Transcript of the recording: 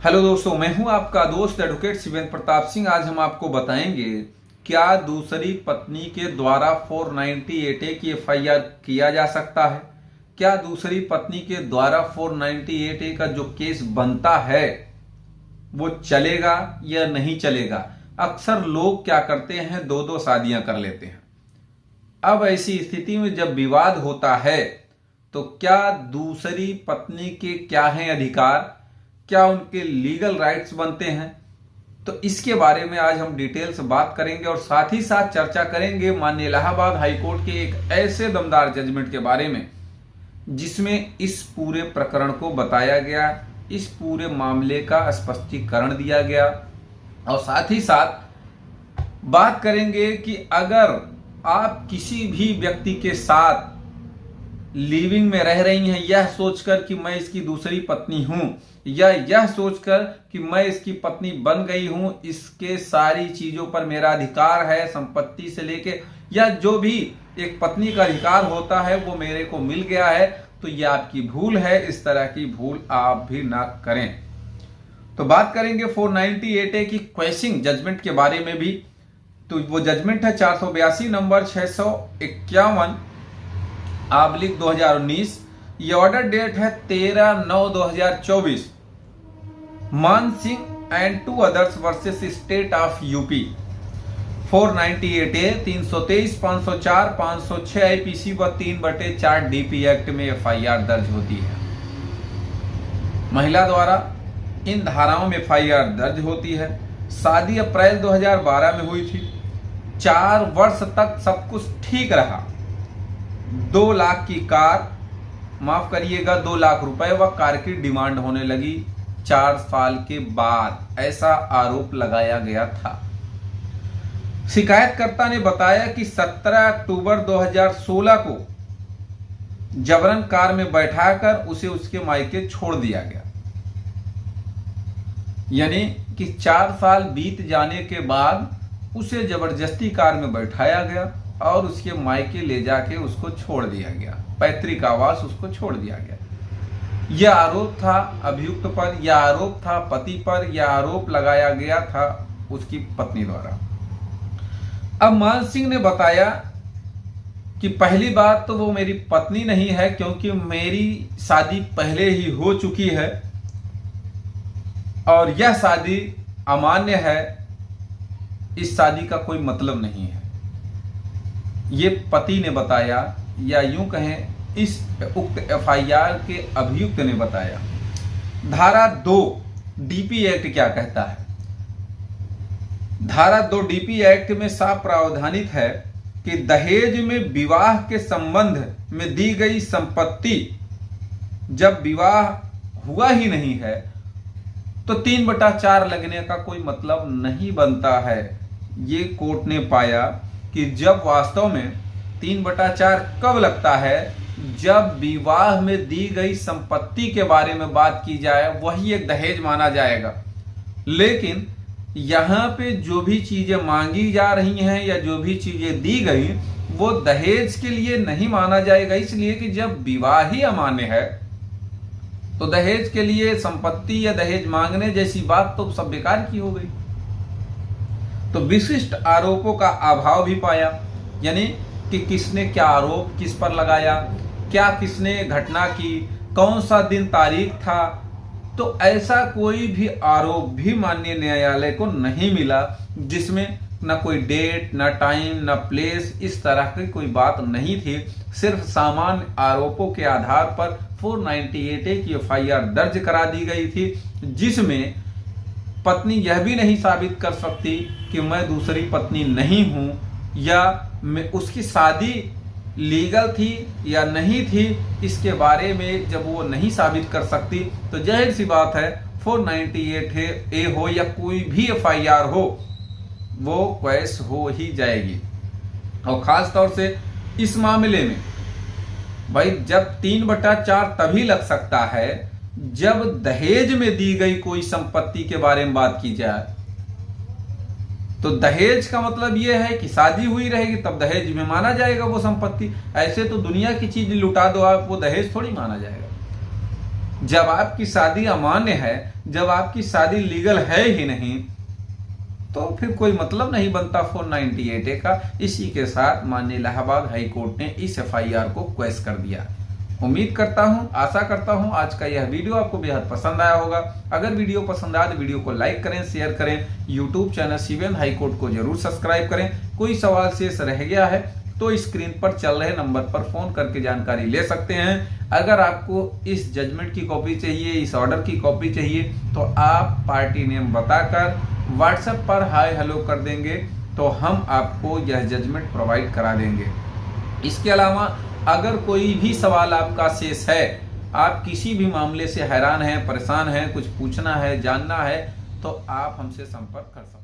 Hello दोस्तों, मैं हूं आपका दोस्त एडवोकेट शिवेंद्र प्रताप सिंह। आज हम आपको बताएंगे क्या दूसरी पत्नी के द्वारा 498A की एफआईआर किया जा सकता है। क्या दूसरी पत्नी के द्वारा 498A का जो केस बनता है वो चलेगा या नहीं चलेगा। अक्सर लोग क्या करते हैं, दो दो शादियां कर लेते हैं। अब ऐसी स्थिति में जब विवाद होता है तो क्या दूसरी पत्नी के क्या हैं अधिकार, क्या उनके लीगल राइट्स बनते हैं, तो इसके बारे में आज हम डिटेल से बात करेंगे और साथ ही साथ चर्चा करेंगे माननीय इलाहाबाद हाईकोर्ट के एक ऐसे दमदार जजमेंट के बारे में जिसमें इस पूरे प्रकरण को बताया गया, इस पूरे मामले का स्पष्टीकरण दिया गया और साथ ही साथ बात करेंगे कि अगर आप किसी भी व्यक्ति के साथ लिविंग में रह रही हैं यह सोचकर कि मैं इसकी दूसरी पत्नी हूं या यह सोचकर कि मैं इसकी पत्नी बन गई हूं, इसके सारी चीजों पर मेरा अधिकार है, संपत्ति से लेके या जो भी एक पत्नी का अधिकार होता है वो मेरे को मिल गया है, तो यह आपकी भूल है। इस तरह की भूल आप भी ना करें। तो बात करेंगे 498A की क्वेशिंग जजमेंट के बारे में भी। तो वो जजमेंट है 482 नंबर 651/2019। ये ऑर्डर डेट है 13/9/2024। मान Singh and 2 others versus state of UP. 498A 323, 504, 506 IPC व 3/4 डीपी एक्ट में एफआईआर दर्ज होती है। महिला द्वारा इन धाराओं में एफआईआर दर्ज होती है। शादी अप्रैल 2012 में हुई थी। 4 वर्ष तक सब कुछ ठीक रहा। 2 लाख की कार, माफ करिएगा 2 लाख रुपए व कार की डिमांड होने लगी 4 साल के बाद, ऐसा आरोप लगाया गया था। शिकायतकर्ता ने बताया कि 17 अक्टूबर 2016 को जबरन कार में बैठाकर उसे उसके मायके छोड़ दिया गया। यानी कि 4 साल बीत जाने के बाद उसे जबरदस्ती कार में बैठाया गया और उसके मायके ले जाके उसको छोड़ दिया गया, पैतृक आवास उसको छोड़ दिया गया। यह आरोप था अभियुक्त पर, यह आरोप था पति पर, यह आरोप लगाया गया था उसकी पत्नी द्वारा। अब मान सिंह ने बताया कि पहली बात तो वो मेरी पत्नी नहीं है क्योंकि मेरी शादी पहले ही हो चुकी है और यह शादी अमान्य है, इस शादी का कोई मतलब नहीं है। ये पति ने बताया या यूं कहें इस उक्त एफआईआर के अभियुक्त ने बताया। धारा 2 डीपी एक्ट क्या कहता है? धारा 2 डीपी एक्ट में साफ प्रावधानित है कि दहेज में विवाह के संबंध में दी गई संपत्ति जब विवाह हुआ ही नहीं है तो 3/4 लगने का कोई मतलब नहीं बनता है। ये कोर्ट ने पाया कि जब वास्तव में 3/4 कब लगता है, जब विवाह में दी गई संपत्ति के बारे में बात की जाए वही एक दहेज माना जाएगा। लेकिन यहां पे जो भी चीजें मांगी जा रही हैं या जो भी चीजें दी गई वो दहेज के लिए नहीं माना जाएगा, इसलिए कि जब विवाह ही अमान्य है तो दहेज के लिए संपत्ति या दहेज मांगने जैसी बात तो सब बेकार की हो गई। तो विशिष्ट आरोपों का अभाव भी पाया, यानी कि किसने क्या आरोप किस पर लगाया, क्या किसने घटना की, कौन सा दिन तारीख था, तो ऐसा कोई भी आरोप भी माननीय न्यायालय को नहीं मिला जिसमें न कोई डेट, न टाइम, न प्लेस, इस तरह की कोई बात नहीं थी। सिर्फ सामान्य आरोपों के आधार पर 498A की एफआईआर दर्ज करा दी गई थी जिसमें पत्नी यह भी नहीं साबित कर सकती कि मैं दूसरी पत्नी नहीं हूं या मैं उसकी शादी लीगल थी या नहीं थी, इसके बारे में जब वो नहीं साबित कर सकती तो जाहिर सी बात है 498A हो या कोई भी एफआईआर हो वो क्वैश हो ही जाएगी। और खास तौर से इस मामले में भाई जब 3/4 तभी लग सकता है जब दहेज में दी गई कोई संपत्ति के बारे में बात की जाए। तो दहेज का मतलब यह है कि शादी हुई रहेगी तब दहेज में माना जाएगा वो संपत्ति। ऐसे तो दुनिया की चीज लुटा दो आप, वो दहेज थोड़ी माना जाएगा। जब आपकी शादी अमान्य है, जब आपकी शादी लीगल है ही नहीं, तो फिर कोई मतलब नहीं बनता 498A का। इसी के साथ माननीय इलाहाबाद हाई कोर्ट ने इस FIR को क्वैश कर दिया। उम्मीद करता हूं, आशा करता हूं आज का यह वीडियो आपको बेहद पसंद आया होगा। अगर वीडियो पसंद आया तो वीडियो को लाइक करें, शेयर करें। YouTube channel CBN high court को जरूर सब्सक्राइब करें। कोई सवाल शेष रह गया है तो स्क्रीन पर चल रहे नंबर पर फोन करके जानकारी ले सकते हैं। अगर आपको इस जजमेंट की कॉपी चाहिए, इस ऑर्डर की कॉपी चाहिए, तो आप पार्टी नेम बताकर व्हाट्सएप पर हाय हेलो कर देंगे तो हम आपको यह जजमेंट प्रोवाइड करा देंगे। इसके अलावा अगर कोई भी सवाल आपका शेष है, आप किसी भी मामले से हैरान हैं, परेशान हैं, कुछ पूछना है, जानना है, तो आप हमसे संपर्क कर सकते हैं।